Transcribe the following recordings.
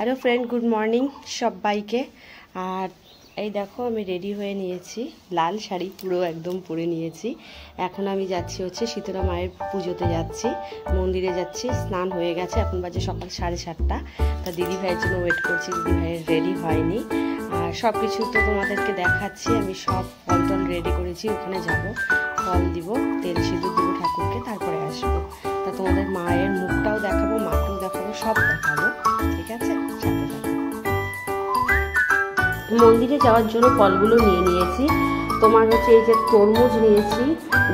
Hello friend, good morning সবাইকে। আর এই দেখো আমি রেডি হয়ে নিয়েছি, লাল শাড়ি পুরো একদম পরে নিয়েছি। এখন আমি যাচ্ছি হচ্ছে শীতলা মায়ের পুজোতে যাচ্ছি, মন্দিরে যাচ্ছি। স্নান হয়ে গেছে, এখন বাজে সকাল 7:30। তা দিদি ভাইয়ের জন্য ওয়েট করছি, দিদি ভাইয়ের রেডি হয়নি। আর সব কিছু তো তোমাদেরকে দেখাচ্ছি, আমি সব ফল টল রেডি করেছি। ওখানে যাব, ফল দিব, তেল সিঁদুর দিব ঠাকুরকে, তারপরে আসবো। তা তোমাদের মায়ের মুখটাও দেখাবো, মাকেও দেখাবো, সব দেখাবো, ঠিক আছে? সাথে থাকো। মন্দিরে যাওয়ার জন্য ফলগুলো নিয়ে নিয়েছি। তোমার হচ্ছে এই যে তরমুজ নিয়েছি,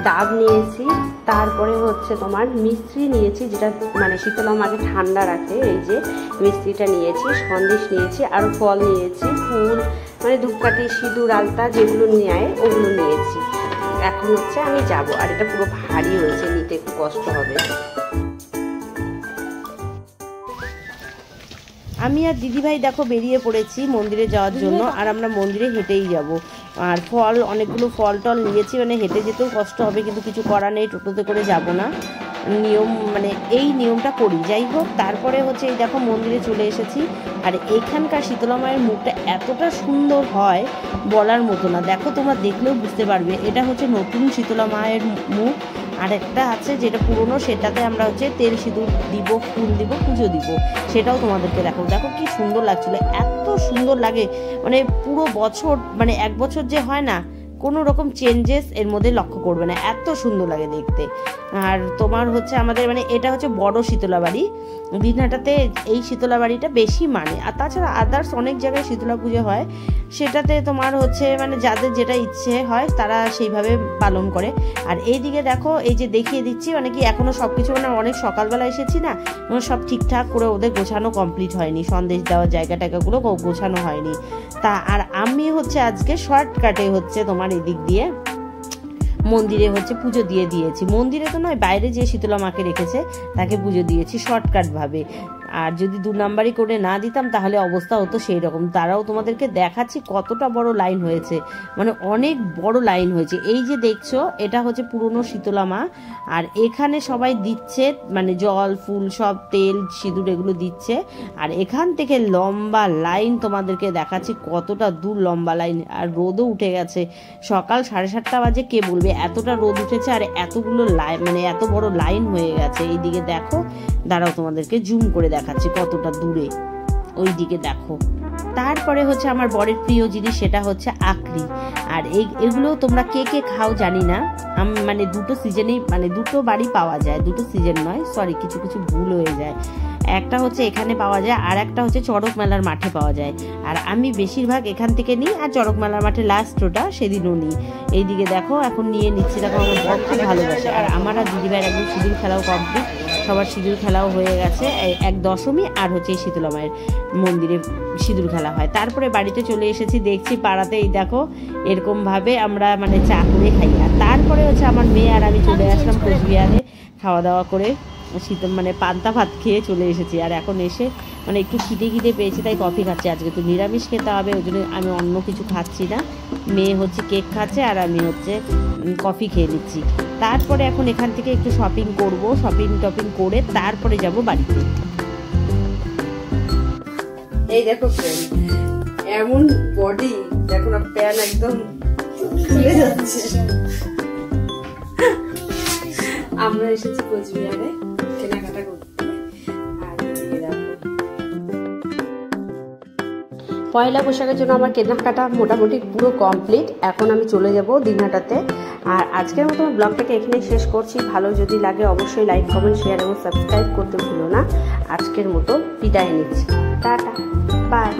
ডাব নিয়েছি, তারপরে হচ্ছে তোমার মিষ্টি নিয়েছি, যেটা মানে শীতলা মাকে ঠান্ডা রাখে। এই যে মিষ্টিটা নিয়েছি, সন্দেশ নিয়েছি, আর ফল নিয়েছি, ফুল মানে ধূপকাঠি, সিঁদুর, আলতা যেগুলো নেয় ওগুলো নিয়েছি। এখন হচ্ছে আমি যাব, আর এটা পুরো ভারী হয়েছে, নিতে একটু কষ্ট হবে। আমি আর দিদিভাই দেখো বেরিয়ে পড়েছি মন্দিরে যাওয়ার জন্য, আর আমরা মন্দিরে হেঁটেই যাব। আর ফল অনেকগুলো ফল টল নিয়েছি, মানে হেঁটে যেতেও কষ্ট হবে, কিন্তু কিছু করার নেই, টোটোতে করে যাব না, নিয়ম মানে এই নিয়মটা করি। যাই হোক, তারপরে হচ্ছে এই দেখো মন্দিরে চলে এসেছি। আর এইখানকার শীতলা মায়ের মুখটা এতটা সুন্দর হয় বলার মতো না। দেখো তোমরা দেখলেও বুঝতে পারবে, এটা হচ্ছে নতুন শীতলা মায়ের মুখ। আর একটা আছে যেটা পুরনো, সেটাতে আমরা হচ্ছে তেল সিঁদুর দিব, ফুল দিব, পুজো দিব, সেটাও তোমাদেরকে দেখো। দেখো কি সুন্দর লাগছিল, এত সুন্দর লাগে, মানে পুরো বছর মানে এক বছর যে হয় না, কোনো রকম চেঞ্জেস এর মধ্যে লক্ষ্য করবে না, এত সুন্দর লাগে দেখতে। আর তোমার হচ্ছে আমাদের মানে এটা হচ্ছে বড় শীতলা বাড়ি, দিনহাটাতে এই শীতলা বাড়িটা বেশি মানে। আর তাছাড়া আদার্স অনেক জায়গায় শীতলা পুজো হয়, সেটাতে তোমার হচ্ছে মানে যাদের যেটা ইচ্ছে হয় তারা সেইভাবে পালন করে। আর এইদিকে দেখো, এই যে দেখিয়ে দিচ্ছি, মানে কি এখনো সব কিছু মানে অনেক সকালবেলা এসেছি না, সব ঠিকঠাক করে ওদের গোছানো কমপ্লিট হয়নি, সন্দেশ দেওয়ার জায়গা টাকাগুলো গোছানো হয়নি। তা আর আমি হচ্ছে আজকে শর্টকাটে হচ্ছে তোমার এদিক দিয়ে মন্দিরে হচ্ছে পুজো দিয়ে দিয়েছি। মন্দিরে তো নয়, বাইরে যে শীতলা মাকে রেখেছে তাকে পুজো দিয়েছি শর্টকাট ভাবে। আর যদি 2 নাম্বারই করে না দিতাম তাহলে অবস্থা হতো সেই রকম। তারাও তোমাদেরকে দেখাচ্ছি কতটা বড় লাইন হয়েছে, মানে অনেক বড় লাইন হয়েছে। এই যে দেখছো, এটা হচ্ছে পুরনো শীতলা মা। আর এখানে সবাই দিচ্ছে মানে জল, ফুল, সব তেল সিঁদুর এগুলো দিচ্ছে। আর এখান থেকে লম্বা লাইন তোমাদেরকে দেখাচ্ছি, কতটা দূর লম্বা লাইন। আর রোদও উঠে গেছে, সকাল 7:30 বাজে, কে বলবে এতটা রোদ উঠেছে আর এতগুলো লাইন, মানে এত বড় লাইন হয়ে গেছে। এইদিকে দেখো, দাঁড়াও তোমাদেরকে জুম করে দেখাচ্ছি কতটা দূরে, ওই দিকে দেখো। তারপরে হচ্ছে আমার বরের প্রিয় জিনিস, সেটা হচ্ছে আকরি। আর এগুলো তোমরা কে কে খাও জানি না, মানে দুটো সিজনেই মানে দুটো বাড়ি পাওয়া যায়, দুটো সিজন নয়, সরি কিছু কিছু ভুল হয়ে যায়। একটা হচ্ছে এখানে পাওয়া যায়, আর একটা হচ্ছে চড়ক মেলার মাঠে পাওয়া যায়। আর আমি বেশিরভাগ এখান থেকে নিই, আর চড়ক মেলার মাঠে লাস্ট ওটা সেদিনও নিই। এইদিকে দেখো এখন নিয়ে নিচ্ছি, দেখো আমার বর খুব ভালোবাসে। আর আমার আর দিদিভাইয়ের একদম সিঁদুর খেলাও কমপ্লিট, সবার সিঁদুর খেলাও হয়ে গেছে। এক দশমী আর হচ্ছে এই শীতলা মায়ের মন্দিরে সিঁদুর খেলা হয়। তারপরে বাড়িতে চলে এসেছি, দেখছি পাড়াতে এই দেখো এরকম ভাবে আমরা মানে চা করে খাই। আর তারপরে হচ্ছে আমার মেয়ে আর আমি চলে আসলাম কোচবিহারে, খাওয়া দাওয়া করে শীতল মানে পান্তা ভাত খেয়ে চলে এসেছি। আর এখন এসে মানে একটু খিদে পেয়েছি, তাই কফি খাচ্ছি। আজকে তো নিরামিষ খেতে হবে, ওই জন্য আমি অন্য কিছু খাচ্ছি না। মেয়ে হচ্ছে কেক খাচ্ছে, আর আমি হচ্ছে কফি খেয়ে নিচ্ছি। তারপরে এখন এখান থেকে একটু শপিং করব, শপিং টপিং করে তারপরে যাব বাড়িতে। এই দেখো ফ্রেন্ড, এমন বডি দেখো না, প্যান একদম খুলে যাচ্ছে। আমরা এসেছি কোচবিহারে কেনাকাটা করতে। আর পয়লা বৈশাখের জন্য আমার কেনাকাটা মোটামুটি পুরো কমপ্লিট। এখন আমি চলে যাব দিনহাটাতে। আর আজকের মতো ব্লগটাকে এখানেই শেষ করছি। ভালো যদি লাগে অবশ্যই লাইক, কমেন্ট, শেয়ার এবং সাবস্ক্রাইব করতে ভুলো না। আজকের মতো বিদায় নিচ্ছি, টাটা, বাই।